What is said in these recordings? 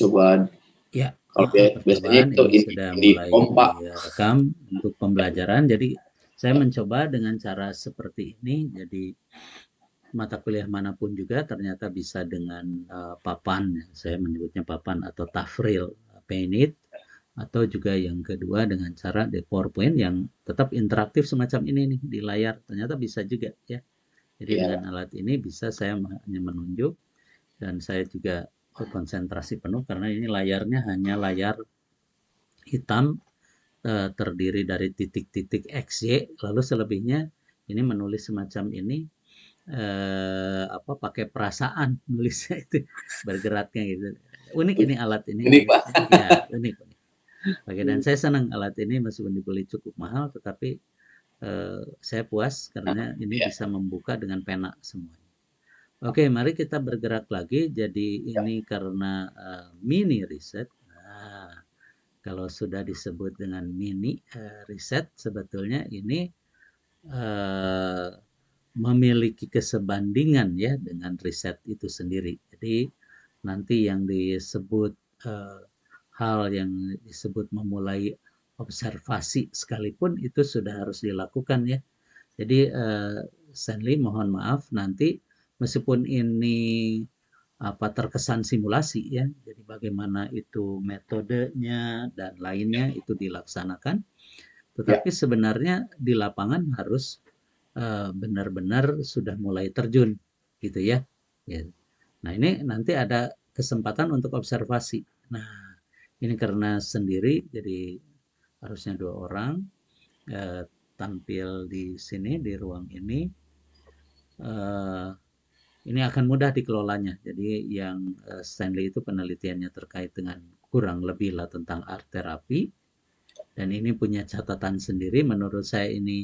Percobaan. Ya, Kalau biasanya percobaan itu ini ini sudah ini mulai pompa. direkam untuk pembelajaran. Jadi saya mencoba dengan cara seperti ini. Jadi mata kuliah manapun juga ternyata bisa dengan papan, saya menyebutnya papan atau tafril paint, atau juga yang kedua dengan cara di PowerPoint yang tetap interaktif semacam ini nih di layar. Ternyata bisa juga ya. Jadi Iya, dengan alat ini bisa saya hanya menunjuk dan saya juga konsentrasi penuh karena ini layarnya hanya layar hitam, terdiri dari titik-titik X, Y, lalu selebihnya ini menulis semacam ini, apa, pakai perasaan nulisnya itu, bergeraknya gitu. Unik ini alat ini, unik unik. Pak. Ya, unik, unik. Oke, dan saya senang alat ini meskipun dibeli cukup mahal, tetapi saya puas karena ini Iya, bisa membuka dengan pena semuanya. Oke, mari kita bergerak lagi. Jadi ya, ini karena mini riset. Nah, kalau sudah disebut dengan mini riset, sebetulnya ini eh, memiliki kesebandingan ya dengan riset itu sendiri. Jadi nanti yang disebut eh, hal yang disebut memulai observasi sekalipun itu sudah harus dilakukan ya. Jadi Stanley mohon maaf nanti meskipun ini apa terkesan simulasi ya. Jadi bagaimana itu metodenya dan lainnya itu dilaksanakan, ya, tetapi sebenarnya di lapangan harus benar-benar sudah mulai terjun gitu ya. Ya. Nah, ini nanti ada kesempatan untuk observasi. Nah, ini karena sendiri jadi harusnya 2 orang tampil di sini di ruang ini. Eh, ini akan mudah dikelolanya. Jadi yang Stanley itu penelitiannya terkait dengan kurang lebih lah tentang art terapi, dan ini punya catatan sendiri. Menurut saya ini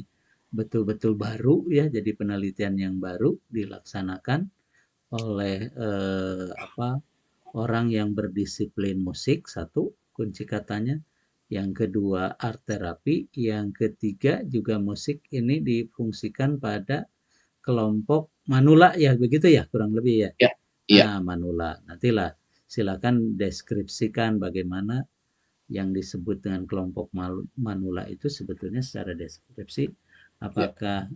betul-betul baru ya, jadi penelitian yang baru dilaksanakan oleh apa, orang yang berdisiplin musik, satu kunci katanya, yang kedua art terapi, yang ketiga juga musik ini difungsikan pada kelompok manula ya, begitu ya kurang lebih ya. ya, iya. Manula. Nantilah silakan deskripsikan bagaimana yang disebut dengan kelompok manula itu sebetulnya secara deskripsi, Ya, apakah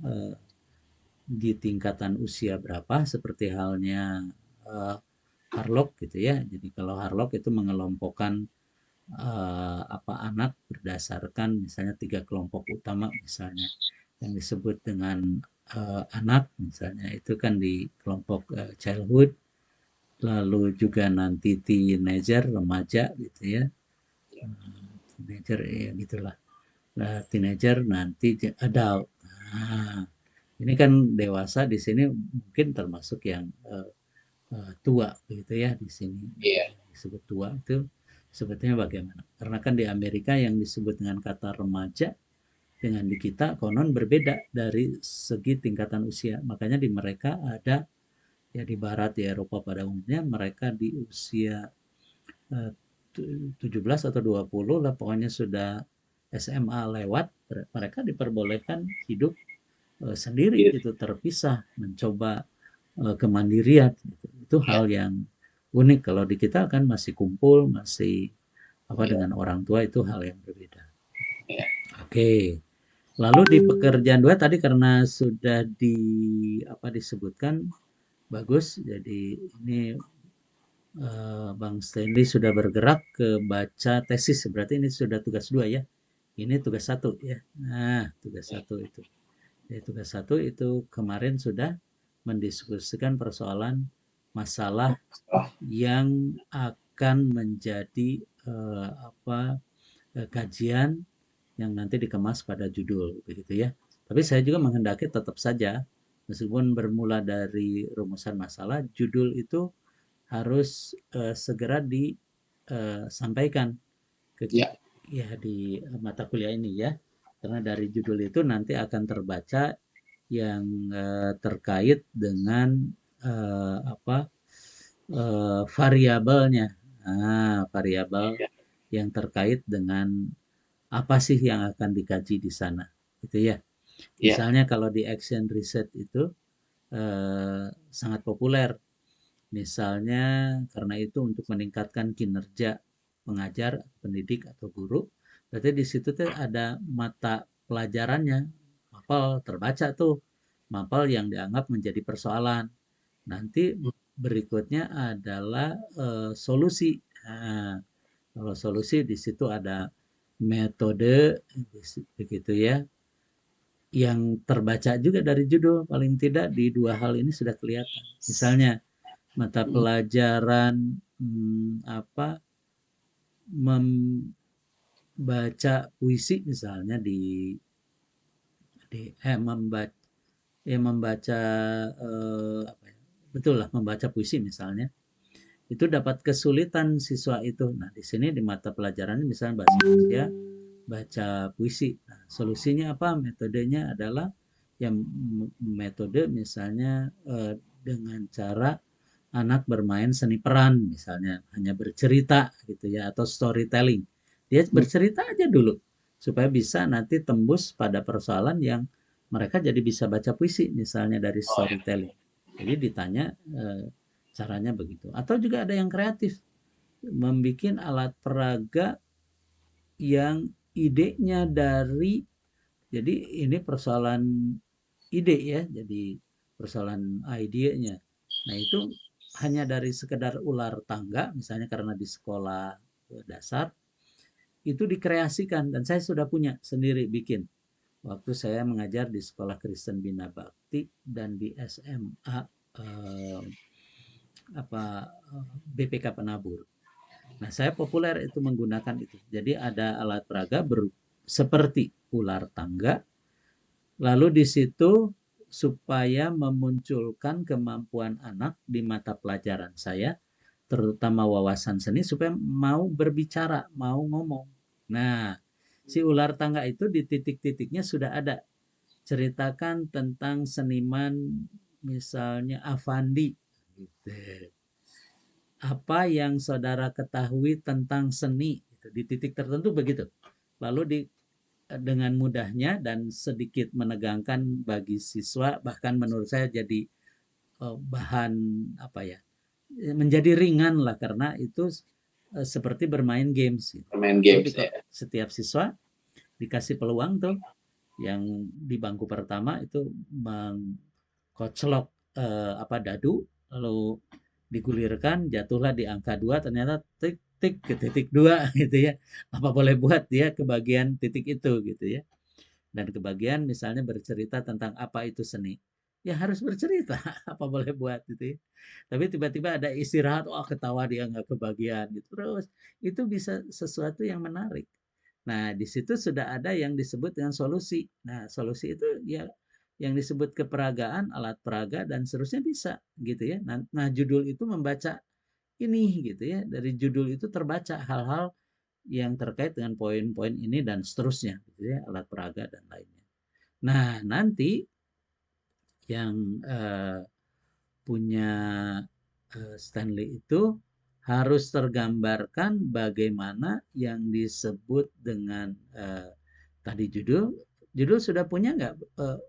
di tingkatan usia berapa seperti halnya Harlock gitu ya. Jadi kalau Harlock itu mengelompokkan apa, anak berdasarkan misalnya 3 kelompok utama, misalnya yang disebut dengan anak misalnya itu kan di kelompok childhood, lalu juga nanti teenager remaja gitu ya. Teenager ya gitulah. Nah, teenager nanti adult. Nah, ini kan dewasa di sini mungkin termasuk yang tua gitu ya di sini. iya, Disebut tua itu sebetulnya bagaimana? Karena kan di Amerika yang disebut dengan kata remaja dengan di kita konon berbeda dari segi tingkatan usia. Makanya di mereka ada ya, di barat di Eropa pada umumnya mereka di usia 17 atau 20 lah pokoknya sudah SMA lewat, mereka diperbolehkan hidup sendiri iya, gitu, terpisah, mencoba kemandirian gitu. Itu iya, hal yang unik. Kalau di kita kan masih kumpul, masih apa, iya, dengan orang tua itu hal yang berbeda. iya, Oke. Lalu di pekerjaan 2 tadi karena sudah di apa disebutkan bagus. Jadi ini Bang Stanley sudah bergerak ke baca tesis. Berarti ini sudah tugas 2 ya. Ini tugas 1 ya. Nah, tugas iya. 1 itu. Jadi tugas 1 itu kemarin sudah mendiskusikan persoalan masalah Oh, yang akan menjadi apa, kajian yang nanti dikemas pada judul begitu ya. Tapi saya juga menghendaki tetap saja meskipun bermula dari rumusan masalah, judul itu harus segera disampaikan ke iya, ya di mata kuliah ini ya. Karena dari judul itu nanti akan terbaca yang terkait dengan apa, variabelnya. Variabel iya, yang terkait dengan apa sih yang akan dikaji di sana, gitu ya. iya, Misalnya kalau di action research itu sangat populer Misalnya karena itu untuk meningkatkan kinerja pengajar, pendidik atau guru, berarti di situ tuh ada mata pelajarannya, mapel terbaca tuh, mapel yang dianggap menjadi persoalan. Nanti berikutnya adalah solusi. Nah, kalau solusi di situ ada metode begitu ya, yang terbaca juga dari judul, paling tidak di dua hal ini sudah kelihatan. Misalnya mata pelajaran apa membaca puisi misalnya membaca membaca apa ya, betul lah membaca puisi misalnya itu dapat kesulitan siswa itu. Nah, di sini di mata pelajarannya misalnya bahasa Indonesia baca puisi. Nah, solusinya apa? Metodenya adalah yang metode misalnya dengan cara anak bermain seni peran misalnya, hanya bercerita gitu ya atau storytelling. Dia bercerita aja dulu supaya bisa nanti tembus pada persoalan yang mereka jadi bisa baca puisi misalnya dari storytelling. Jadi ditanya caranya begitu. Atau juga ada yang kreatif, membuat alat peraga yang idenya dari, jadi ini persoalan ide ya, jadi persoalan idenya. Nah itu hanya dari sekedar ular tangga, misalnya karena di sekolah dasar, itu dikreasikan dan saya sudah punya sendiri bikin. Waktu saya mengajar di Sekolah Kristen Bina Bakti dan di SMA BPK Penabur. Nah, saya populer itu menggunakan itu. Jadi ada alat peraga seperti ular tangga, lalu di situ supaya memunculkan kemampuan anak di mata pelajaran saya, terutama wawasan seni, supaya mau berbicara, mau ngomong. Nah, si ular tangga itu di titik-titiknya sudah ada. Ceritakan tentang seniman misalnya Avandi. Gitu. Apa yang saudara ketahui tentang seni di titik tertentu begitu. Lalu dengan mudahnya dan sedikit menegangkan bagi siswa, bahkan menurut saya jadi bahan apa ya, menjadi ringan lah karena itu seperti bermain games. Bermain games ya. Setiap siswa dikasih peluang tuh yang di bangku pertama itu mengkoclok dadu, lalu digulirkan, jatuhlah di angka 2, ternyata tik tik ke titik 2 gitu ya. Apa boleh buat dia ke bagian titik itu gitu ya. Dan kebagian misalnya bercerita tentang apa itu seni. Ya harus bercerita, apa boleh buat gitu ya. Tapi tiba-tiba ada istirahat, wah ketawa dia nggak kebagian gitu. Terus itu bisa sesuatu yang menarik. Nah, di situ sudah ada yang disebut dengan solusi. Nah, solusi itu ya yang disebut keperagaan, alat peraga dan seterusnya bisa gitu ya. Nah, judul itu membaca ini gitu ya. Dari judul itu terbaca hal-hal yang terkait dengan poin-poin ini dan seterusnya gitu ya, alat peraga dan lainnya. Nah, nanti yang punya Stanley itu harus tergambarkan bagaimana yang disebut dengan tadi judul. Judul sudah punya nggak?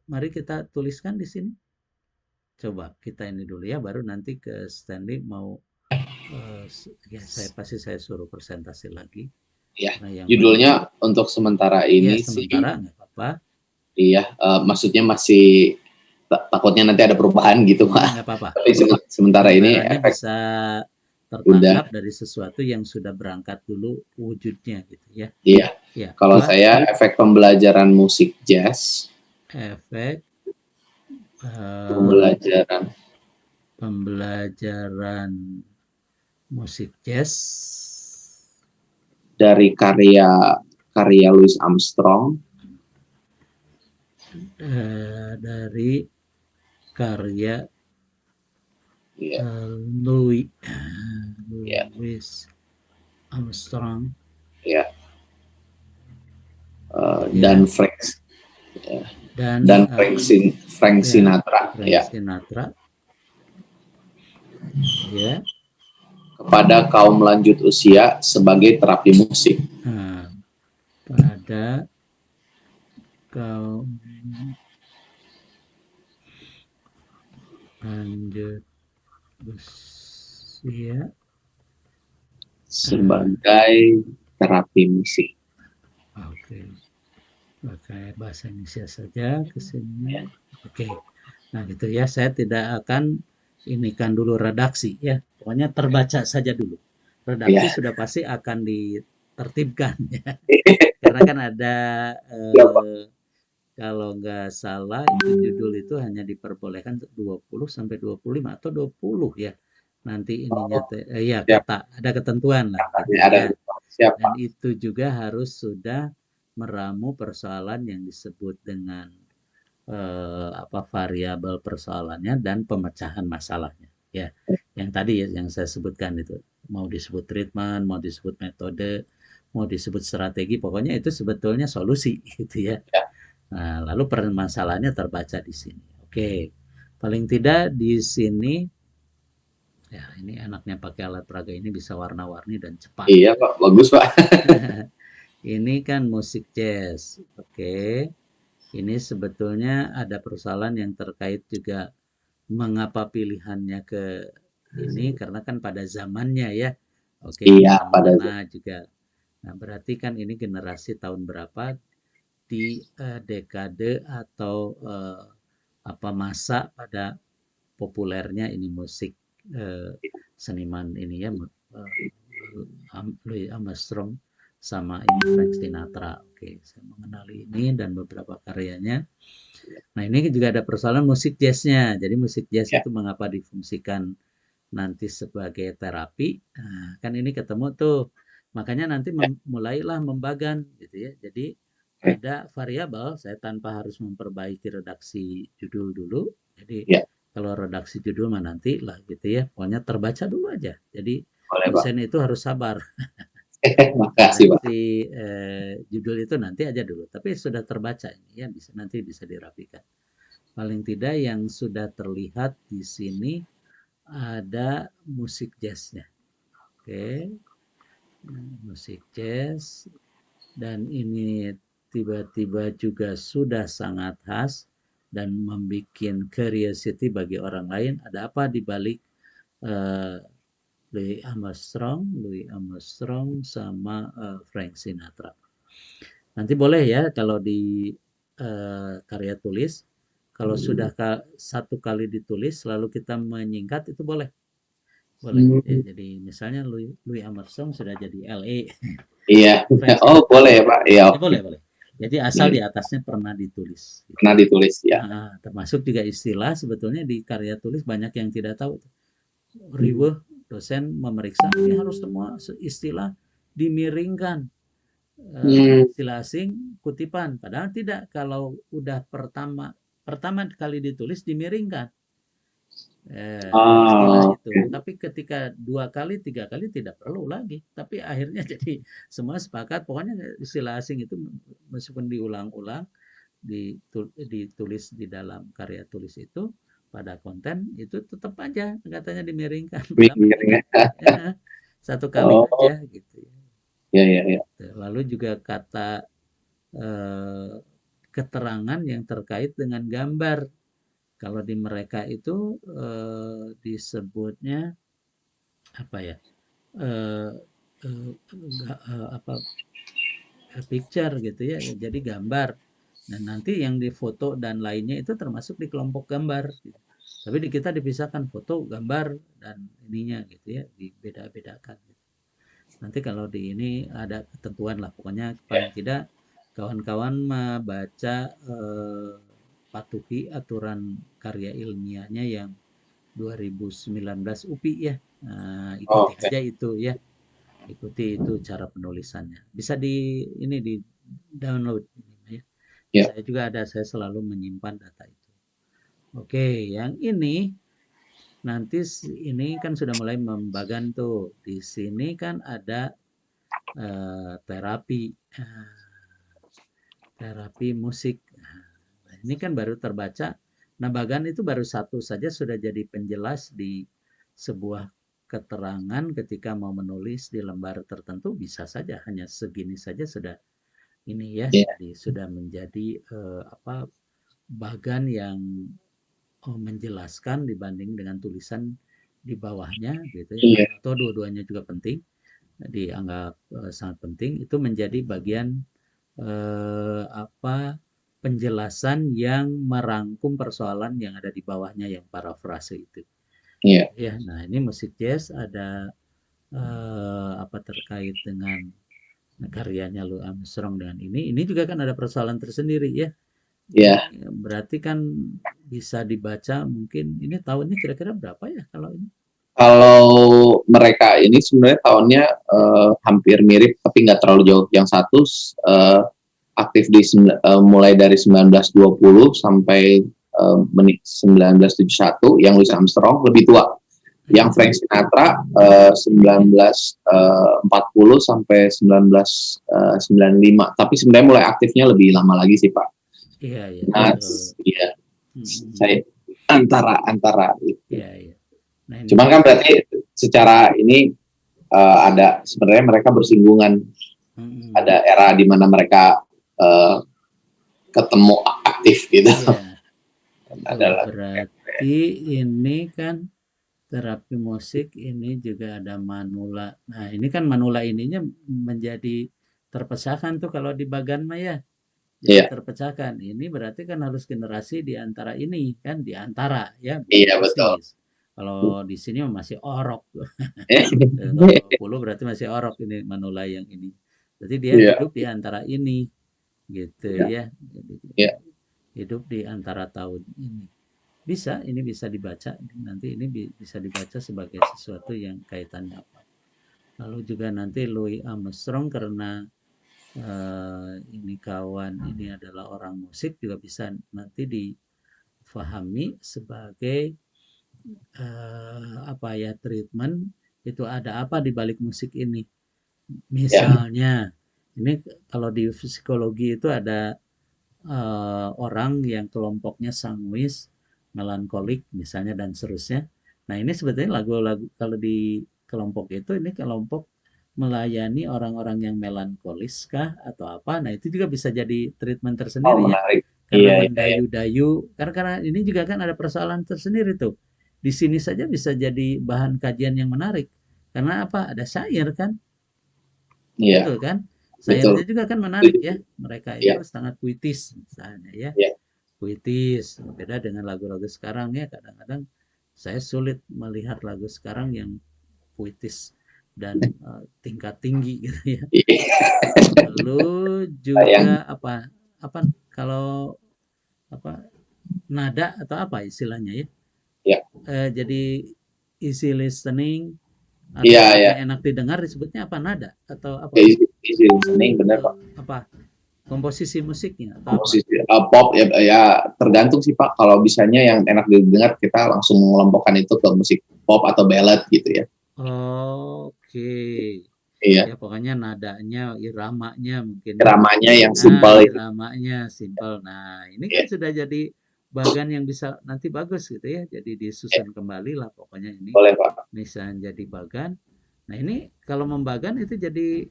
Mari kita tuliskan di sini. Coba kita ini dulu ya, baru nanti ke Stanley mau ya saya suruh presentasi lagi. Ya, judulnya untuk sementara ini ya, sementara nggak apa-apa. Iya, maksudnya masih takutnya nanti ada perubahan gitu Pak. Nggak apa-apa. Tapi sementara ini efek bisa tertangkap dari sesuatu yang sudah berangkat dulu wujudnya gitu ya. Iya. Ya, kalau saya efek pembelajaran musik jazz. Efek pembelajaran musik jazz dari karya Louis Armstrong. Dari karya Louis Armstrong. Ya. Dan Frank Sinatra. Sinatra. Ya. Kepada kaum lanjut usia sebagai terapi musik. Pada kaum lanjut usia Iya. sebagai terapi musik. Oke. Pakai bahasa Indonesia saja ke sini. Oke. Nah, gitu ya. Saya tidak akan inikan dulu redaksi ya. Pokoknya terbaca saja dulu. Redaksi Ya, sudah pasti akan ditertibkan ya. Karena kan ada ya Pak. kalau nggak salah itu judul itu hanya diperbolehkan 20 sampai 25 atau 20 ya. Nanti ininya ya Siap, kata ada ketentuan lah gitu ada ya. siap Dan Pak. itu juga harus sudah meramu persoalan yang disebut dengan apa variabel persoalannya dan pemecahan masalahnya. Ya, yang tadi ya yang saya sebutkan itu mau disebut treatment, mau disebut metode, mau disebut strategi, pokoknya itu sebetulnya solusi gitu ya. Ya, Nah, lalu permasalahannya terbaca di sini. Oke, paling tidak di sini ya ini enaknya pakai alat peraga ini bisa warna-warni dan cepat. iya Pak, bagus Pak. Ini kan musik jazz. Oke. Ini sebetulnya ada persoalan yang terkait juga mengapa pilihannya ke ini karena kan pada zamannya ya. Oke, Iya, zaman pada mana juga. Nah, berarti kan ini generasi tahun berapa di dekade atau apa masa pada populernya ini musik seniman ini ya Louis Armstrong sama ini Frank Sinatra. Oke, saya mengenali ini dan beberapa karyanya. Nah, ini juga ada persoalan musik jazznya. Jadi musik jazz ya, itu mengapa difungsikan nanti sebagai terapi? Nah, kan ini ketemu tuh. Makanya nanti ya, mulailah membagan gitu ya. Jadi oke. ada variabel, saya tanpa harus memperbaiki redaksi judul dulu. Jadi Ya, kalau redaksi judul mah nanti lah gitu ya. Pokoknya terbaca dulu aja. Jadi boleh Pak. dosen itu harus sabar. Makasih Pak. Si judul itu nanti aja dulu. Tapi sudah terbaca ini ya, nanti bisa dirapikan. Paling tidak yang sudah terlihat di sini ada musik jazznya. Oke, musik jazz dan ini tiba-tiba juga sudah sangat khas dan membuat curiosity bagi orang lain. Ada apa di balik uh, Louis Armstrong sama Frank Sinatra. Nanti boleh ya kalau di karya tulis, kalau sudah satu kali ditulis lalu kita menyingkat itu boleh. Boleh. Ya, Hmm, jadi misalnya Louis Armstrong sudah jadi LA. iya. Frank Oh, Sinatra boleh jadi Pak. Iya, ya oke. boleh boleh. Jadi asal di atasnya pernah ditulis. Gitu. Pernah ditulis ya. Nah, termasuk juga istilah sebetulnya di karya tulis banyak yang tidak tahu. Hmm. Riweh dosen memeriksa ini harus semua istilah dimiringkan. Hmm. Istilah asing kutipan padahal tidak kalau udah pertama kali ditulis dimiringkan istilah Oh, itu oke. tapi ketika 2 kali 3 kali tidak perlu lagi tapi akhirnya jadi semua sepakat pokoknya istilah asing itu meskipun diulang-ulang ditulis di dalam karya tulis itu pada konten itu tetap aja katanya dimiringkan padahal Mikir tidak ya. satu kali Oh, aja gitu ya. ya ya ya. Lalu juga kata eh, keterangan yang terkait dengan gambar. Kalau di mereka itu disebutnya apa ya? Eh, apa picture gitu ya. Jadi gambar. Dan nanti yang difoto dan lainnya itu termasuk di kelompok gambar. Gitu. Tapi di kita dipisahkan foto, gambar dan ininya gitu ya, dibeda-bedakan. Gitu. Nanti kalau di ini ada ketentuan lah, pokoknya paling tidak kawan-kawan membaca patuhi aturan karya ilmiahnya yang 2019 UPI ya. Nah, ikuti Oke. aja itu ya. Ikuti itu cara penulisannya. Bisa di ini di download ya. Ya. Saya juga ada, saya selalu menyimpan data itu. Oke, yang ini nanti ini kan sudah mulai membagan tuh. Di sini kan ada terapi terapi musik. Nah, ini kan baru terbaca. Nah, bagan itu baru satu saja sudah jadi penjelas di sebuah keterangan ketika mau menulis di lembar tertentu bisa saja hanya segini saja sudah ini ya Ya. jadi sudah menjadi apa bagan yang menjelaskan dibanding dengan tulisan di bawahnya gitu Iya. ya, atau dua-duanya juga penting, dianggap sangat penting, itu menjadi bagian penjelasan yang merangkum persoalan yang ada di bawahnya yang parafrase itu. Iya. Ya, nah ini musik jazz ada terkait dengan karyanya Louis Armstrong dengan ini juga kan ada persoalan tersendiri ya. Iya. Ini berarti kan bisa dibaca mungkin ini tahunnya kira-kira berapa ya kalau ini? Kalau mereka ini sebenarnya tahunnya hampir mirip tapi nggak terlalu jauh. Yang satu aktif mulai dari 1920 sampai 1971, yang Louis Armstrong lebih tua. Yang Frank Sinatra 1940 sampai 1995. Tapi sebenarnya mulai aktifnya lebih lama lagi sih Pak. Iya, iya. Nah, iya. Saya antara itu. Iya. Nah, cuman kan berarti secara ini ada sebenarnya mereka bersinggungan. Ada era di mana mereka ketemu aktif gitu. Iya. Berarti ini kan terapi musik ini juga ada manula. Nah, ini kan manula ininya menjadi terpecahkan tuh kalau di Bagan mah ya. Jadi terpecahkan. Ini berarti kan harus generasi di antara ini kan, di antara ya. Iya, betul. Kalau di sini masih orok. Kalau 10 berarti masih orok ini manula yang ini. Berarti dia hidup di antara ini gitu ya. Jadi hidup di antara tahun ini. Ini bisa dibaca, nanti ini bisa dibaca sebagai sesuatu yang kaitannya apa. Lalu juga nanti Louis Armstrong karena ini kawan ini adalah orang musik juga bisa nanti difahami sebagai treatment itu ada apa di balik musik ini. Misalnya ini kalau di psikologi itu ada orang yang kelompoknya sanguis, melankolik misalnya dan seterusnya. Nah, ini sebetulnya lagu-lagu kalau di kelompok itu ini kelompok melayani orang-orang yang melankolis kah atau apa. Nah, itu juga bisa jadi treatment tersendiri ya. Karena mendayu-dayu, karena ini juga kan ada persoalan tersendiri tuh. Di sini saja bisa jadi bahan kajian yang menarik. Karena apa? Ada syair kan? Iya. Betul kan? Syairnya juga kan menarik ya. Mereka itu sangat puitis misalnya ya. Puitis. Beda dengan lagu-lagu sekarang ya. Kadang-kadang saya sulit melihat lagu sekarang yang puitis dan tingkat tinggi gitu ya. Lalu juga kalau nada atau apa istilahnya ya? Jadi easy listening atau enak didengar disebutnya apa, nada atau apa? Easy listening, benar Pak. Apa? Komposisi musiknya atau komposisi pop ya tergantung sih Pak. Kalau bisanya yang enak didengar kita langsung mengelompokkan itu ke musik pop atau ballad gitu ya. Oke. Iya. Ya pokoknya nadanya, iramanya mungkin. Iramanya yang simpel. Iramanya simpel. Nah, ini kan sudah jadi bagan yang bisa nanti bagus gitu ya. Jadi disusun kembali lah pokoknya ini. Boleh Pak. Misalnya jadi bagan. Nah, ini kalau membagan itu jadi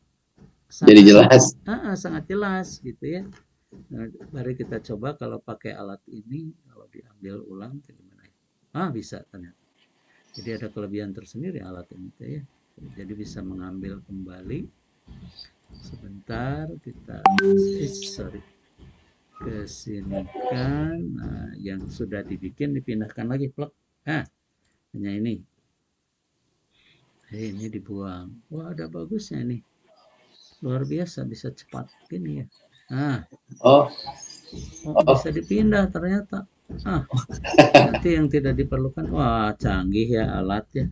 jelas. Sangat jelas gitu ya. Nah, mari kita coba kalau pakai alat ini, kalau diambil ulang gimana ya? Bisa ternyata. Jadi ada kelebihan tersendiri alat ini ya. Jadi bisa mengambil kembali. Sebentar kita kesinikan. Nah, yang sudah dibikin dipindahkan lagi plug. Hanya ini. Ini dibuang. Wah, ada bagusnya nih. Luar biasa, bisa cepat gini ya. Bisa dipindah ternyata. Nanti yang tidak diperlukan, wah canggih ya alatnya.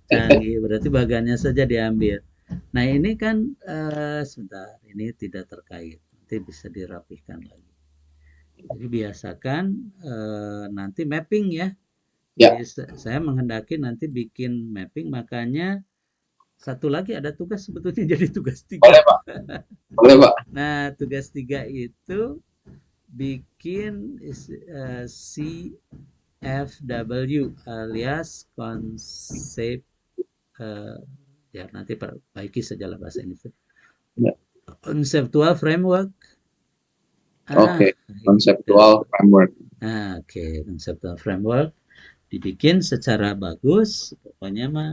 Canggih, berarti bagannya saja diambil. Nah ini kan sebentar, ini tidak terkait, nanti bisa dirapihkan lagi. Jadi biasakan nanti mapping ya. Jadi saya menghendaki nanti bikin mapping, makanya satu lagi ada tugas sebetulnya jadi tugas 3. Boleh Pak. Nah tugas 3 itu bikin CFW alias konsep ya nanti perbaiki sajalah bahasa Inggris. Conceptual framework. Conceptual framework. Conceptual framework. dibikin secara bagus, pokoknya mah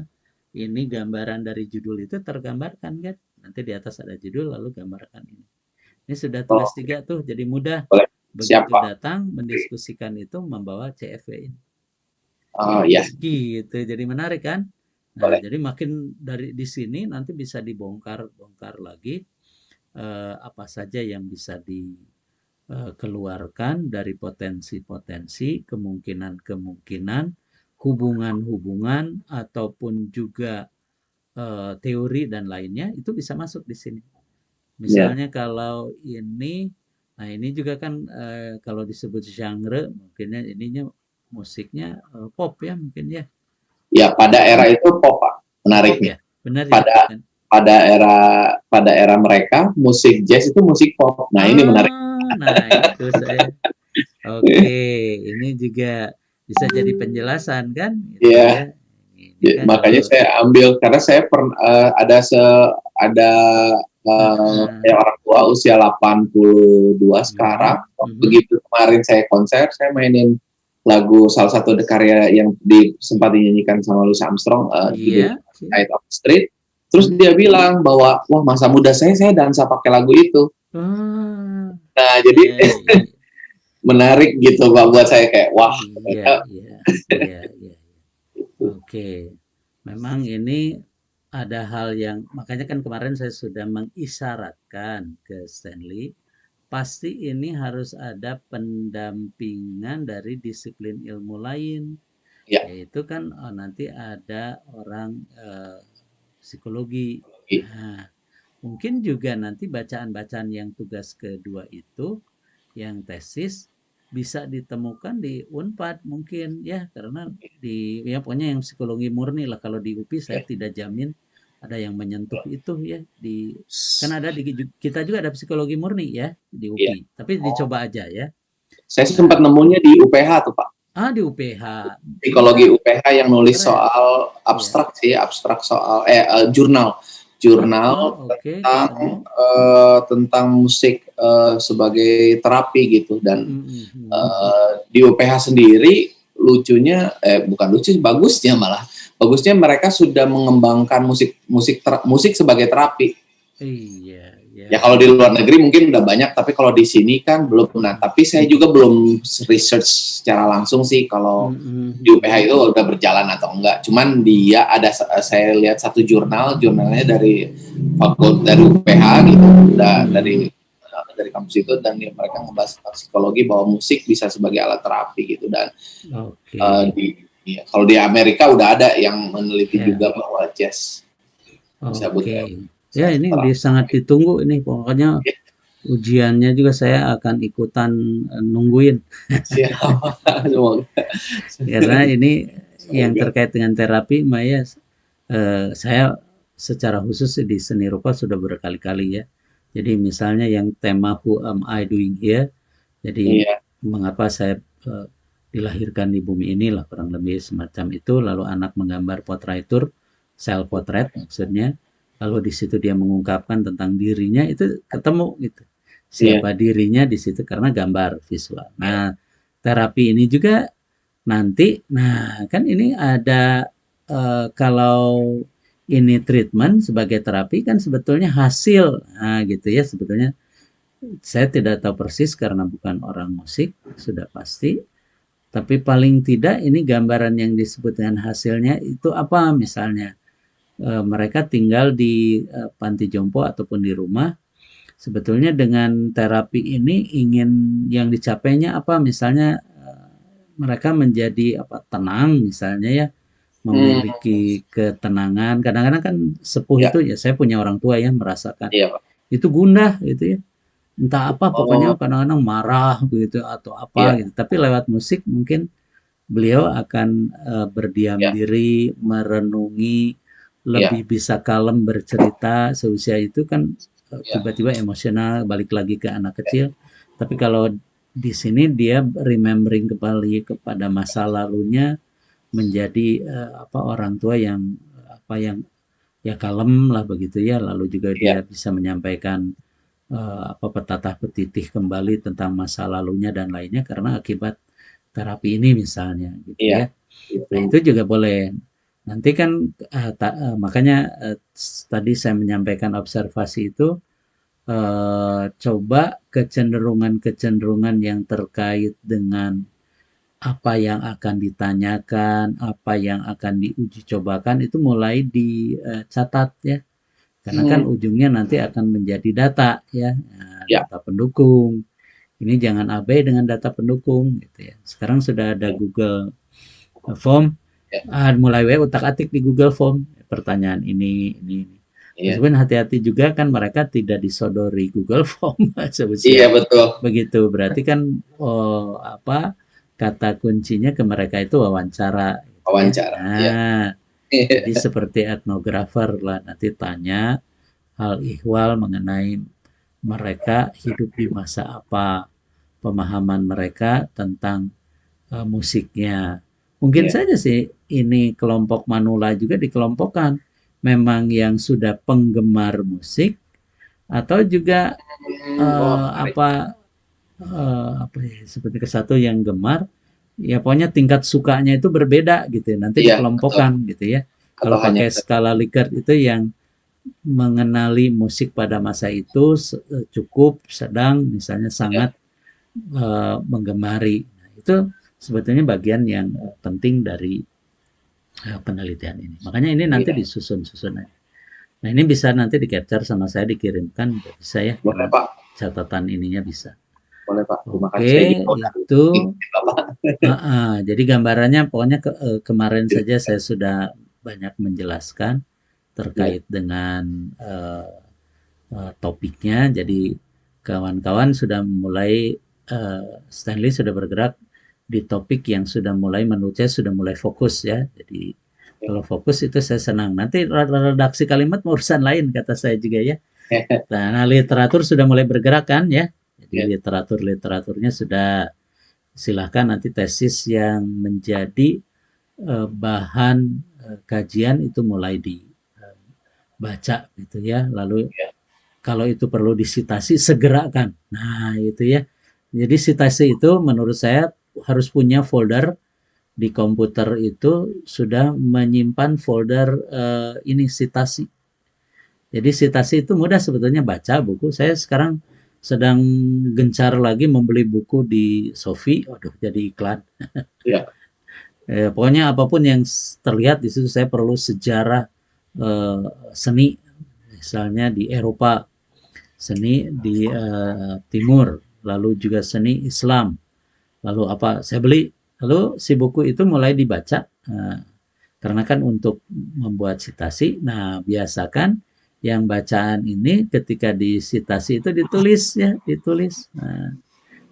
ini gambaran dari judul itu tergambarkan kan. Nanti di atas ada judul lalu gambarkan ini. Ini sudah tugas Oh, 3 tuh, jadi mudah. boleh. Siap, Begitu Pak. datang mendiskusikan itu membawa CFW ini. Oh, ya, Gitu, jadi menarik kan? Nah, boleh. jadi makin dari di sini nanti bisa dibongkar-bongkar lagi apa saja yang bisa dikeluarkan dari potensi-potensi, kemungkinan-kemungkinan, hubungan-hubungan ataupun juga teori dan lainnya itu bisa masuk di sini. Ya, Misalnya kalau ini, nah ini juga kan kalau disebut genre, mungkinnya ininya musiknya pop ya mungkin ya. ya pada era itu pop, Pak. Oh, pop Menariknya. ya, benar ya. Pada pada era pada era mereka musik jazz itu musik pop. Nah, ini menarik. Nah itu saya. Oke, ini juga bisa jadi penjelasan kan, gitu Ya, ya. Ini kan makanya kalau saya ambil karena saya ada heeh, kayak orang tua usia 82 mhm, sekarang. mhm. Begitu kemarin saya konser, saya mainin lagu salah satu karya yang sempat dinyanyikan sama Louis Armstrong, judulnya Iya, oke. Side of the Street. Terus Mhm. dia bilang bahwa wah masa muda saya dansa pakai lagu itu. Oh, Nah jadi iya, iya, menarik gitu Pak buat saya kayak wah iya, ternyata iya, iya, iya. Oke, memang ini ada hal yang makanya kan kemarin saya sudah mengisyaratkan ke Stanley, pasti ini harus ada pendampingan dari disiplin ilmu lain, ya. yaitu kan nanti ada orang psikologi. Nah, mungkin juga nanti bacaan-bacaan yang tugas kedua itu, yang tesis bisa ditemukan di Unpad mungkin ya karena di ya pokoknya yang psikologi murni lah kalau di UPI saya tidak jamin ada yang menyentuh itu ya di kan ada di kita juga ada psikologi murni ya di Iya. UPI tapi Oh, dicoba aja ya. saya sempat Nah, nemunya di UPH tuh Pak. di UPH Psikologi iya UPH yang nulis keren soal ya. abstrak soal jurnal jurnal Oke tentang ketemu. tentang musik sebagai terapi gitu dan Mhm. di UPH sendiri lucunya bukan lucu bagusnya mereka sudah mengembangkan musik sebagai terapi. Iya ya Ya kalau di luar negeri mungkin udah banyak, tapi kalau di sini kan belum. Nah, tapi saya juga belum research secara langsung sih kalau di UPH itu udah berjalan atau enggak. Cuman dia ada saya lihat satu jurnalnya dari dari UPH gitu, udah dari kampus itu dan mereka ngebahas tentang psikologi bahwa musik bisa sebagai alat terapi gitu dan oke kalau di Amerika udah ada yang meneliti ya. juga bahwa jazz bisa Oke. Ya bisa ini sangat terapi. ditunggu ini pokoknya ujiannya juga saya akan ikutan nungguin Siapa? Semoga. karena ini yang Semoga. terkait dengan terapi Maya saya secara khusus di seni rupa sudah berkali-kali ya. Jadi misalnya yang tema Who Am I Doing Here? Jadi Iya, mengapa saya dilahirkan di bumi ini lah kurang lebih semacam itu lalu anak menggambar portraitur self portrait maksudnya lalu di situ dia mengungkapkan tentang dirinya itu ketemu gitu iya, siapa dirinya di situ karena gambar visual. Nah terapi ini juga nanti nah kan ini ada kalau ini treatment sebagai terapi kan sebetulnya hasil nah gitu ya sebetulnya saya tidak tahu persis karena bukan orang musik sudah pasti tapi paling tidak ini gambaran yang disebut dengan hasilnya itu apa misalnya mereka tinggal di panti jompo ataupun di rumah sebetulnya dengan terapi ini ingin yang dicapainya apa misalnya mereka menjadi apa tenang misalnya ya hmm, memiliki ketenangan kadang-kadang kan sepuh ya, itu ya saya punya orang tua ya merasakan iya Pak. itu gundah gitu ya entah apa pokoknya Oh, kadang-kadang marah begitu atau apa iya, gitu tapi lewat musik mungkin beliau akan berdiam iya, diri, merenungi, iya, lebih bisa kalem bercerita seusia itu kan iya, tiba-tiba emosional balik lagi ke anak kecil. Tapi kalau di sini dia remembering kembali kepada masa lalunya menjadi apa orang tua yang apa yang ya kalem lah begitu ya. Lalu juga dia iya, bisa menyampaikan apa petatah petitih kembali tentang masa lalunya dan lainnya karena akibat terapi ini misalnya gitu iya. ya. Nah, itu juga boleh. Nanti kan makanya tadi saya menyampaikan observasi itu coba kecenderungan-kecenderungan yang terkait dengan apa yang akan ditanyakan, apa yang akan diuji cobakan itu mulai dicatat ya. Karena kan ujungnya nanti akan menjadi data ya, data pendukung. Ini jangan abai dengan data pendukung gitu ya. Sekarang sudah ada Google Form, mulai utak-atik di Google Form pertanyaan ini. Meskipun hati-hati juga kan mereka tidak disodori Google Form Iya betul. begitu. Berarti kan kata kuncinya ke mereka itu wawancara. Wawancara. Nah, jadi seperti etnografer lah, nanti tanya hal ihwal mengenai mereka hidup di masa apa, pemahaman mereka tentang musiknya. Mungkin saja sih ini kelompok manula juga dikelompokkan memang yang sudah penggemar musik atau juga apa ya, seperti ke satu yang gemar ya, pokoknya tingkat sukanya itu berbeda gitu ya, nanti dikelompokkan gitu ya. Kalau pakai skala Likert itu yang mengenali musik pada masa itu cukup, sedang, misalnya sangat menggemari. Nah, itu sebetulnya bagian yang penting dari penelitian ini. Makanya ini nanti disusun-susun aja. Nah, ini bisa nanti di-capture sama saya, dikirimkan, bisa ya. Boleh, Pak. Catatan ininya bisa. Boleh, Pak. Terima kasih. Oke, itu. Jadi gambarannya pokoknya kemarin saja saya sudah banyak menjelaskan terkait dengan topiknya. Jadi kawan-kawan sudah mulai Stanley sudah bergerak di topik yang sudah mulai, menurut saya sudah mulai fokus ya. Jadi kalau fokus itu saya senang. Nanti redaksi kalimat urusan lain kata saya juga ya. Nah, literatur sudah mulai bergerak kan ya. Jadi literaturnya sudah, silahkan nanti tesis yang menjadi bahan kajian itu mulai dibaca gitu ya. Lalu kalau itu perlu disitasi segerakan. Nah, itu ya. Jadi sitasi itu menurut saya harus punya folder di komputer, itu sudah menyimpan folder ini sitasi. Jadi sitasi itu mudah sebetulnya, baca buku. Saya sekarang sedang gencar lagi membeli buku di Sofi. Waduh, jadi iklan. Ya. Pokoknya apapun yang terlihat di situ, saya perlu sejarah seni, misalnya di Eropa, seni di Timur, lalu juga seni Islam, lalu apa, saya beli. Lalu si buku itu mulai dibaca, karena kan untuk membuat sitasi. Nah, biasakan yang bacaan ini ketika disitasi itu ditulis ya, ditulis. Nah,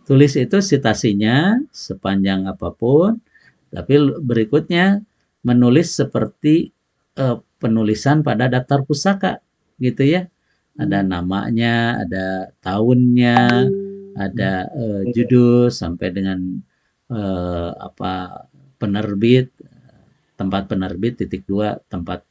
tulis itu sitasinya sepanjang apapun, tapi berikutnya menulis seperti penulisan pada daftar pusaka gitu ya. Ada namanya, ada tahunnya, ada judul sampai dengan penerbit, tempat penerbit, .2 tempat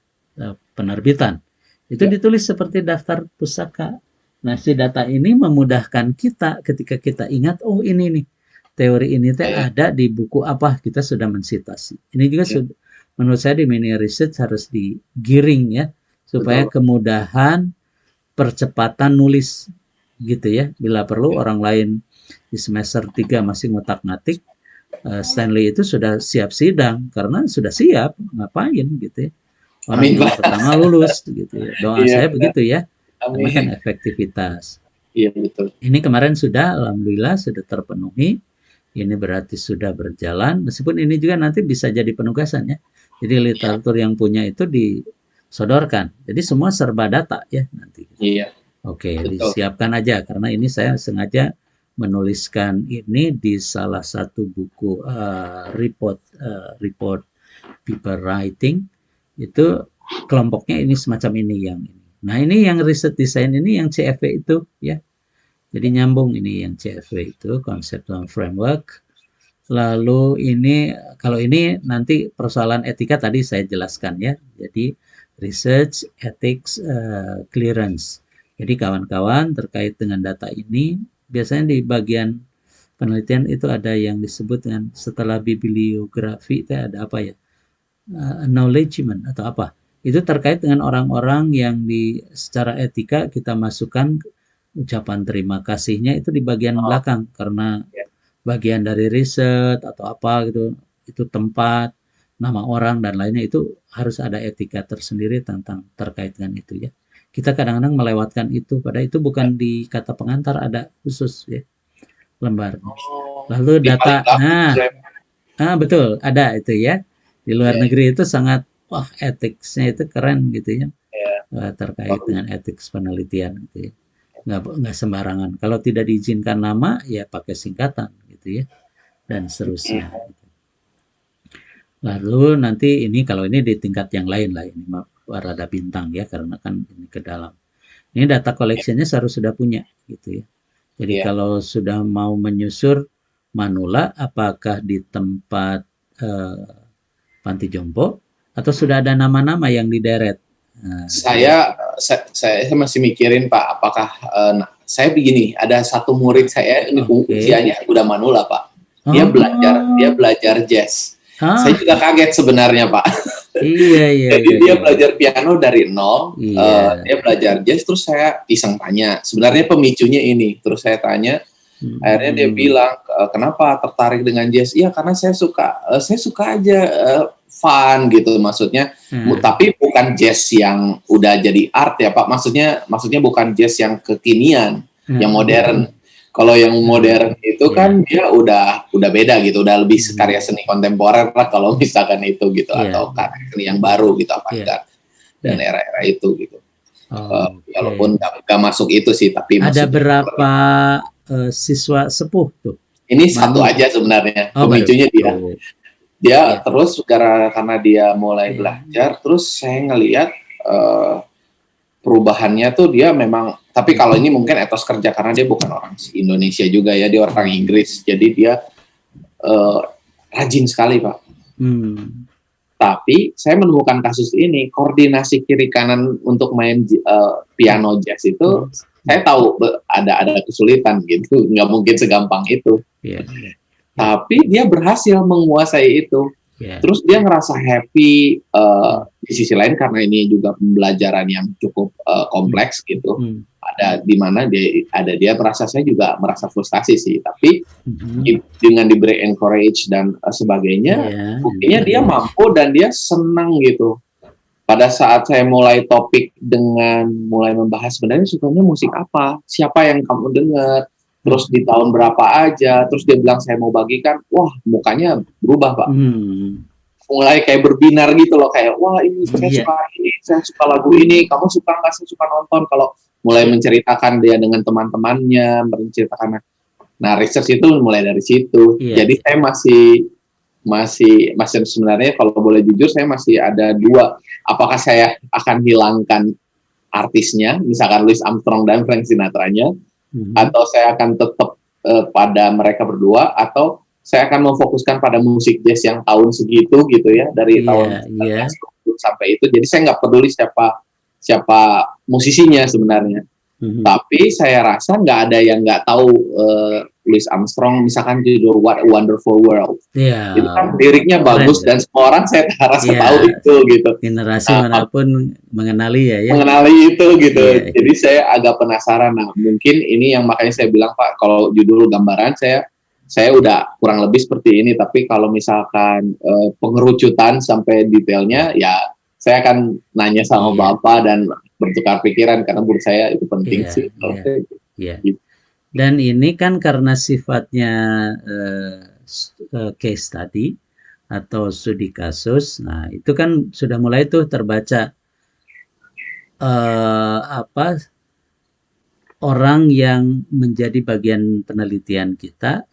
penerbitan. Itu ditulis seperti daftar pusaka. Nah, si data ini memudahkan kita ketika kita ingat, oh ini nih, teori ini ada di buku apa, kita sudah mensitasi. Ini juga menurut saya di mini research harus digiring ya, supaya kemudahan percepatan nulis gitu ya. Bila perlu orang lain di semester 3 masih ngotak-ngatik, Stanley itu sudah siap sidang karena sudah siap, ngapain gitu ya. Orang yang pertama lulus gitu ya. Doa saya begitu ya. Karena kan efektivitas. Iya betul. Ini kemarin sudah, alhamdulillah sudah terpenuhi. Ini berarti sudah berjalan. Meskipun ini juga nanti bisa jadi penugasan ya. Jadi literatur yang punya itu disodorkan. Jadi semua serba data ya nanti. Iya. Oke, disiapkan aja karena ini saya sengaja menuliskan ini di salah satu buku report paper writing. Itu kelompoknya ini semacam ini yang ini. Nah, ini yang riset desain ini yang CFW itu ya. Jadi nyambung ini yang CFW itu, conceptual framework. Lalu ini, kalau ini nanti persoalan etika tadi saya jelaskan ya. Jadi research, ethics, clearance. Jadi kawan-kawan terkait dengan data ini biasanya di bagian penelitian itu ada yang disebut dengan setelah bibliografi itu ada apa ya? Acknowledgement atau apa? Itu terkait dengan orang-orang yang secara etika kita masukkan ucapan terima kasihnya itu di bagian belakang karena bagian dari riset atau apa gitu, itu tempat, nama orang dan lainnya itu harus ada etika tersendiri tentang terkait dengan itu ya. Kita kadang-kadang melewatkan itu, padahal itu bukan di kata pengantar, ada khusus ya lembarnya. Lalu data, betul ada itu ya. Di luar negeri itu sangat etiknya itu keren gitu ya, terkait dengan etik penelitian gitu ya. Nggak sembarangan. Kalau tidak diizinkan nama ya pakai singkatan gitu ya dan seterusnya. Lalu nanti ini kalau ini di tingkat yang lain lah, ini rada bintang ya karena kan ini ke dalam. Ini data collectionnya harus sudah punya gitu ya. Jadi kalau sudah mau menyusur manula apakah di tempat panti jompo atau sudah ada nama-nama yang dideret? Nah, saya masih mikirin Pak, apakah saya begini, ada satu murid saya ini usianya udah manula Pak. Dia belajar jazz. Saya juga kaget sebenarnya Pak. Jadi dia belajar piano dari nol. Dia belajar jazz, terus saya iseng tanya. Sebenarnya pemicunya ini. Terus saya tanya, akhirnya dia bilang, kenapa tertarik dengan jazz? Iya karena saya suka aja fun gitu maksudnya. Tapi bukan jazz yang udah jadi art ya Pak. Maksudnya bukan jazz yang kekinian, yang modern. Kalau yang modern itu kan dia udah beda gitu, udah lebih karya seni kontemporer lah kalau misalkan itu gitu, atau karya seni yang baru gitu apa enggak, dan era-era itu gitu. Walaupun nggak masuk itu sih, tapi ada berapa siswa sepuh tuh? Ini satu aja sebenarnya, pemicunya dia terus karena dia mulai belajar, terus saya ngelihat perubahannya tuh dia memang, tapi kalau ini mungkin etos kerja karena dia bukan orang Indonesia juga ya, dia orang Inggris, jadi dia rajin sekali Pak. Tapi saya menemukan kasus ini, koordinasi kiri kanan untuk main piano jazz itu, saya tahu ada kesulitan gitu, nggak mungkin segampang itu. Tapi dia berhasil menguasai itu. Terus dia ngerasa happy di sisi lain karena ini juga pembelajaran yang cukup kompleks gitu. Ada di mana dia merasa, saya juga merasa frustasi sih, tapi dengan diberi encourage dan sebagainya, buktinya dia mampu dan dia senang gitu. Pada saat saya mulai topik dengan mulai membahas sebenarnya sukanya musik apa, siapa yang kamu dengar, terus di tahun berapa aja, terus dia bilang saya mau bagikan, wah mukanya berubah Pak. Mulai kayak berbinar gitu loh, kayak wah ini saya suka ini, saya suka lagu ini, kamu suka nggak, saya suka nonton. Kalau mulai menceritakan dia dengan teman-temannya, menceritakan, nah research itu mulai dari situ. Jadi saya masih sebenarnya kalau boleh jujur saya masih ada dua, apakah saya akan hilangkan artisnya, misalkan Louis Armstrong dan Frank Sinatra-nya, atau saya akan tetap pada mereka berdua, atau saya akan memfokuskan pada musik jazz yang tahun segitu gitu ya, dari tahun 1920 sampai itu. Jadi saya nggak peduli siapa musisinya sebenarnya. Tapi saya rasa nggak ada yang nggak tahu Louis Armstrong, misalkan judul What a Wonderful World. Itu kan liriknya bagus dan semua orang saya rasa tahu itu gitu. Generasi manapun mengenali ya. Mengenali itu gitu. Jadi saya agak penasaran. Nah mungkin ini yang makanya saya bilang Pak, kalau judul gambaran saya udah kurang lebih seperti ini, tapi kalau misalkan pengerucutan sampai detailnya ya saya akan nanya sama Bapak dan bertukar pikiran karena menurut saya itu penting sih. Gitu. Dan ini kan karena sifatnya case study atau studi kasus, nah itu kan sudah mulai tuh terbaca orang yang menjadi bagian penelitian kita,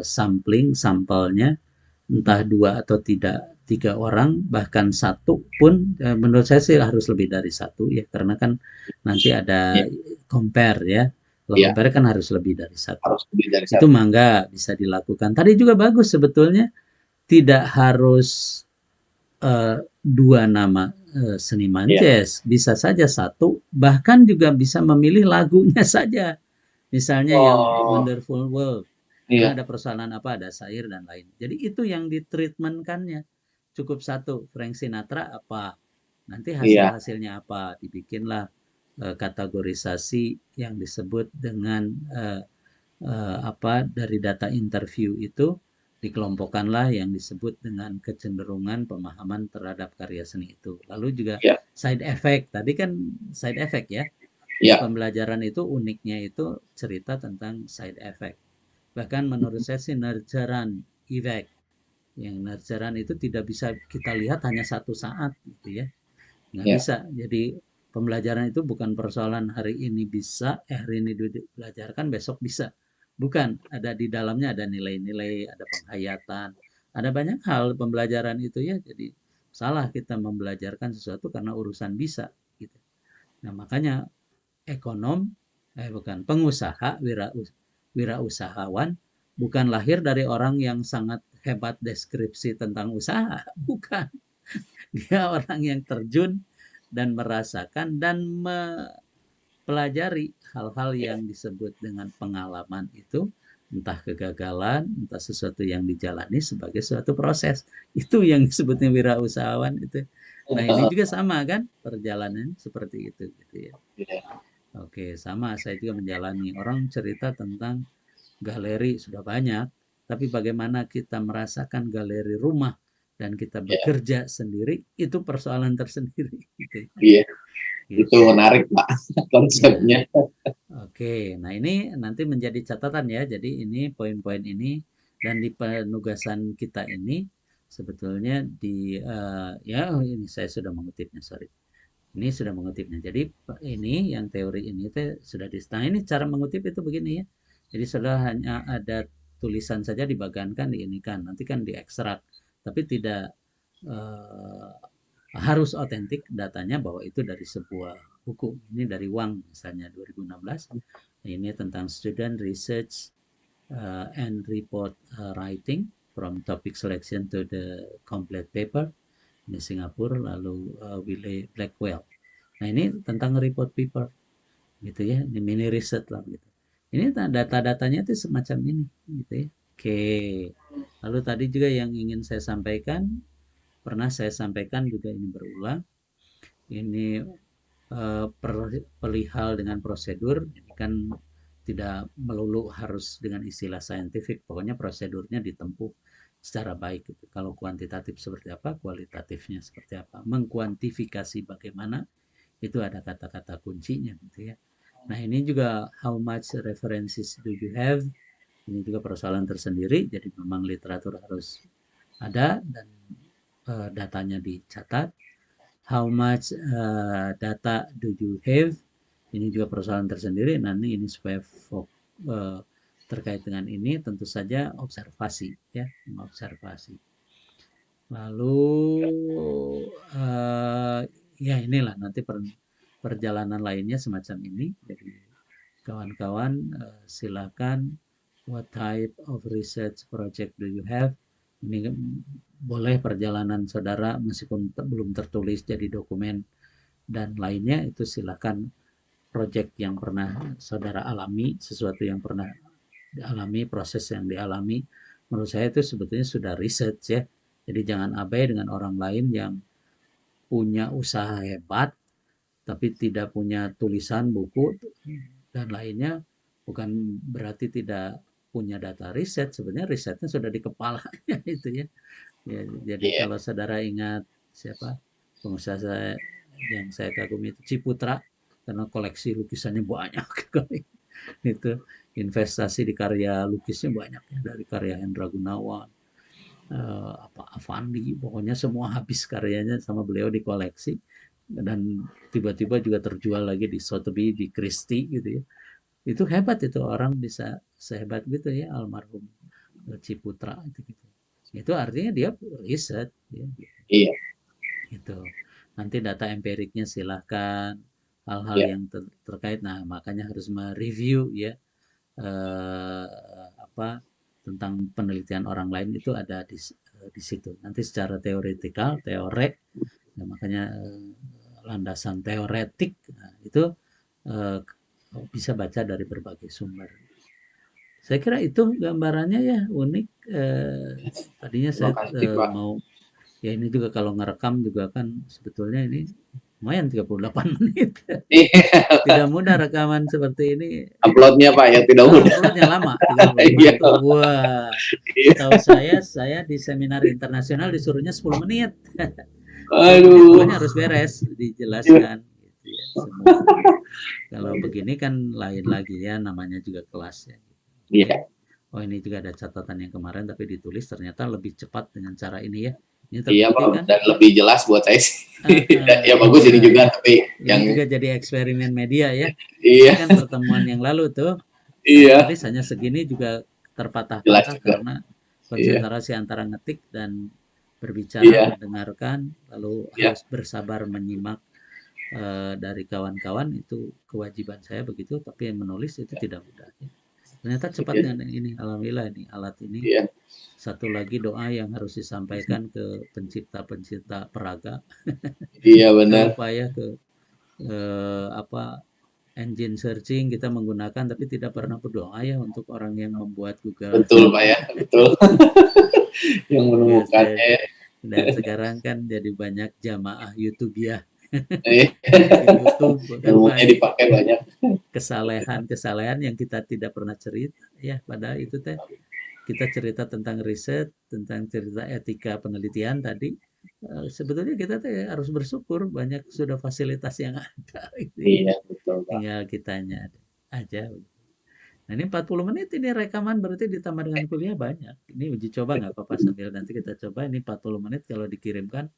sampelnya entah 2 atau 3 orang, bahkan 1 pun menurut saya sih harus lebih dari 1 ya, karena kan nanti ada compare ya. Kalau compare kan harus lebih dari 1. Itu mangga bisa dilakukan. Tadi juga bagus sebetulnya, tidak harus 2 nama seniman jazz, bisa saja 1, bahkan juga bisa memilih lagunya saja. Misalnya yang Wonderful World Iya, Ada persoalan apa, ada Sair dan lain. Jadi itu yang ditreatmentkannya. Cukup satu, Frank Sinatra apa, nanti iya, hasil-hasilnya apa, dibikinlah kategorisasi yang disebut dengan apa dari data interview itu dikelompokkanlah yang disebut dengan kecenderungan pemahaman terhadap karya seni itu. Lalu juga iya, side effect. Tadi kan side effect ya. iya, Pembelajaran itu uniknya itu cerita tentang side effect. Bahkan menurut saya sih nurturan effect. Yang nurturan itu tidak bisa kita lihat hanya satu saat gitu ya. Nggak iya. bisa. Jadi pembelajaran itu bukan persoalan hari ini bisa, hari ini belajarkan, besok bisa. Bukan, ada di dalamnya ada nilai-nilai, ada penghayatan, ada banyak hal pembelajaran itu ya. Jadi salah kita membelajarkan sesuatu karena urusan bisa gitu. Nah, makanya ekonom bukan pengusaha, wirausahawan bukan lahir dari orang yang sangat hebat deskripsi tentang usaha, bukan. Dia orang yang terjun dan merasakan dan mempelajari hal-hal yang disebut dengan pengalaman itu, entah kegagalan, entah sesuatu yang dijalani sebagai suatu proses. Itu yang disebutnya wirausahawan itu. Nah, ini juga sama kan perjalanan seperti itu gitu ya. Iya. Oke, sama saya juga menjalani. Orang cerita tentang galeri sudah banyak, tapi bagaimana kita merasakan galeri rumah dan kita Iya, bekerja sendiri itu persoalan tersendiri gitu. iya. Itu Gitu. menarik, Pak, Ya. konsepnya. Oke, nah ini nanti menjadi catatan ya. Jadi ini poin-poin ini dan di penugasan kita ini sebetulnya di ya ini saya sudah mengutipnya, sorry. Ini sudah mengutipnya. Jadi ini yang teori ini sudah di. Nah ini cara mengutip itu begini ya. Jadi sudah hanya ada tulisan saja dibagankan di ini kan. Nanti kan diekstrak. Tapi tidak eh, harus otentik datanya bahwa itu dari sebuah buku. Ini dari Wang misalnya 2016. Ini tentang student research and report writing from topic selection to the complete paper di Singapura, lalu Willie Blackwell. Nah ini tentang report paper gitu ya, ini mini riset lah gitu. Ini data-datanya itu semacam ini gitu ya. Oke. Lalu tadi juga yang ingin saya sampaikan, pernah saya sampaikan juga ini berulang, ini perihal dengan prosedur, ini kan tidak melulu harus dengan istilah saintifik, pokoknya prosedurnya ditempuh secara baik gitu. Kalau kuantitatif seperti apa, kualitatifnya seperti apa, mengkuantifikasi bagaimana, itu ada kata-kata kuncinya gitu ya. Nah ini juga how much references do you have, ini juga persoalan tersendiri, jadi memang literatur harus ada dan datanya dicatat. How much data do you have, ini juga persoalan tersendiri. Nanti ini supaya terkait dengan ini tentu saja observasi ya, observasi. Lalu ya inilah nanti perjalanan lainnya semacam ini. Jadi kawan-kawan silakan, what type of research project do you have? Ini boleh perjalanan saudara meskipun belum tertulis jadi dokumen dan lainnya, itu silakan project yang pernah saudara alami, sesuatu yang pernah dialami, proses yang dialami. Menurut saya itu sebetulnya sudah research ya. Jadi jangan abai dengan orang lain yang punya usaha hebat tapi tidak punya tulisan buku dan lainnya, bukan berarti tidak punya data riset. Sebenarnya risetnya sudah di kepalanya itu ya. Jadi Iya, kalau saudara ingat siapa pengusaha yang saya kagumi itu Ciputra, karena koleksi lukisannya banyak itu investasi di karya lukisnya banyak ya, dari karya Hendra Gunawan, apa Avandi, pokoknya semua habis karyanya sama beliau di koleksi dan tiba-tiba juga terjual lagi di Sotheby, di Christie gitu ya. Itu hebat, itu orang bisa sehebat gitu ya almarhum Ciputra itu gitu. Itu artinya dia riset ya, iya, gitu. Nanti data empiriknya silahkan, hal-hal iya, yang terkait. Nah, makanya harus mereview ya eh, apa tentang penelitian orang lain itu ada di situ. Nanti secara teoretikal, teorek, ya makanya landasan teoretik, nah, itu eh, bisa baca dari berbagai sumber. Saya kira itu gambarannya ya unik. Tadinya Terima saya kasih Pak. mau ya ini juga kalau ngerekam juga kan sebetulnya ini lumayan 38 menit. Iya, Tidak mudah rekaman seperti ini. uploadnya Pak ya tidak mudah. Uploadnya lama 35 Iya, itu. Wah, iya. tahu saya di seminar internasional disuruhnya 10 menit. 10 menit Aduh. pokoknya harus beres dijelaskan gitu ya semua. Kalau begini kan lain lagi ya, namanya juga kelas ya. Iya, Oh ini juga ada catatan yang kemarin tapi ditulis ternyata lebih cepat dengan cara ini ya. Ini iya terbukti Pak, kan? dan lebih jelas buat saya sih. Ya Ini bagus ini juga, juga, tapi ini yang juga jadi eksperimen media ya. iya, Ini kan pertemuan yang lalu tuh, saya iya, tulis hanya segini juga jelas terpatah-patah juga. karena Iya, konsentrasi antara ngetik dan berbicara, iya, mendengarkan, lalu iya, harus bersabar menyimak dari kawan-kawan itu kewajiban saya begitu, tapi yang menulis itu tidak mudah. Ya. Ternyata cepat iya, dengan ini, alhamdulillah ini alat ini. iya, Satu lagi doa yang harus disampaikan ke pencipta-pencipta peraga, iya kita benar. upaya ke apa engine searching kita menggunakan tapi tidak pernah berdoa ya untuk orang yang membuat Google. Betul Pak ya, betul. Yang Ya, menemukannya. dan sekarang kan jadi banyak jamaah YouTube ya. Eh, Bikin YouTube kan ilmunya banyak dipakai banyak. kesalahan-kesalahan yang kita tidak pernah cerita ya, padahal itu teh kita cerita tentang riset, tentang cerita etika penelitian tadi. Sebetulnya kita teh harus bersyukur banyak sudah fasilitas yang ada gitu ya. Iya, betul Pak. Tinggal kitanya aja. Nah ini 40 menit ini rekaman berarti ditambah dengan kuliah banyak. Ini uji coba nggak apa-apa sambil nanti kita coba ini 40 menit kalau dikirimkan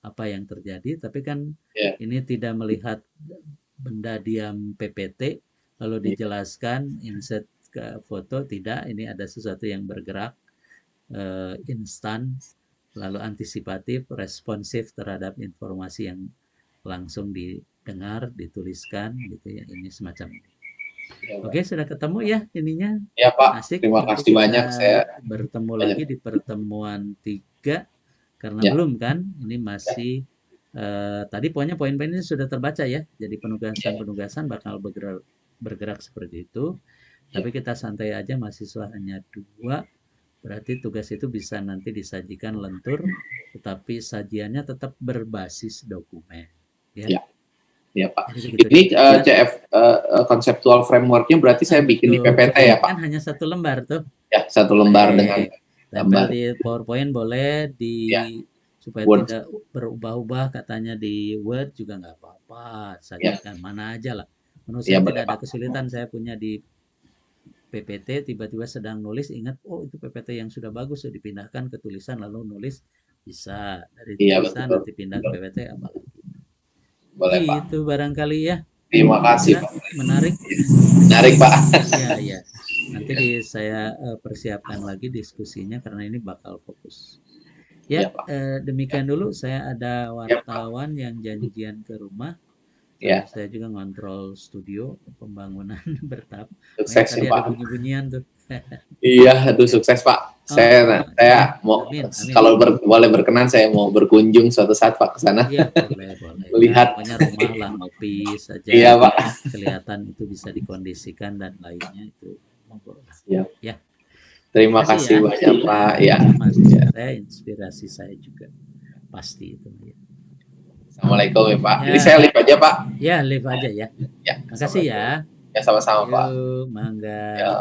apa yang terjadi. Tapi kan Iya, ini tidak melihat benda diam PPT lalu iya, dijelaskan insert ke foto tidak. Ini ada sesuatu yang bergerak instan lalu antisipatif responsif terhadap informasi yang langsung didengar dituliskan gitu ya. Ini semacam ini. iya, Pak. Oke, sudah ketemu ya ininya. Ya Pak, Asik. terima Nanti kasih kita banyak. Saya bertemu banyak. lagi di pertemuan 3 karena Ya, belum kan? Ini ya, masih tadi pokoknya poin-poinnya sudah terbaca ya. Jadi ya, penugasan-penugasan bakal bergerak seperti itu. ya. Tapi kita santai aja mahasiswa hanya 2. Berarti tugas itu bisa nanti disajikan lentur, tetapi sajiannya tetap berbasis dokumen. Ya. Ya. Ya Pak. Jadi begitu Ini dicatat. CF conceptual framework-nya berarti saya bikin di Betul, PPT ya Pak? kan hanya 1 lembar tuh. Ya, 1 lembar dengan Tempel gambar. di PowerPoint boleh, Ya, supaya Word. tidak berubah-ubah katanya di Word juga nggak apa-apa, Ya, sajikan mana aja lah. Menurut ya saya boleh tidak ada Pak. kesulitan, saya punya di PPT tiba-tiba sedang nulis ingat oh itu PPT yang sudah bagus sudah dipindahkan ke tulisan lalu nulis bisa dari Iya tulisan betul. nanti pindah ke Betul. PPT apalagi. Boleh Pak. Itu barangkali ya. Terima kasih Kira Pak. menarik. Menarik Pak. Ya, ya. Nanti saya persiapkan lagi diskusinya karena ini bakal fokus. Ya Ya, Pak. demikian dulu. Saya ada Ya Pak. wartawan yang janjian ke rumah. Ya, Saya juga ngontrol studio pembangunan bertahap. sukses Tadi ya ada Pak. bunyi-bunyian tuh. Iya, aduh sukses Pak. Saya Ya, mau amin, amin. kalau boleh berkenan saya mau berkunjung suatu saat Pak ke sana. Iya, boleh. Melihat. Pokoknya rumah lah ngopi saja. Iya Pak. Kelihatan itu bisa dikondisikan dan lainnya itu monggo lah. Ya. Ya. Terima kasih ya. banyak Pak. Ya. Mahasiswa saya, inspirasi saya juga pasti itu. Ya. Assalamualaikum ya Pak. Ya. Ini saya live aja Pak. Ya, live aja ya. Ya. Makasih ya. Ya sama-sama Pak. Yuk, mangga. Ya.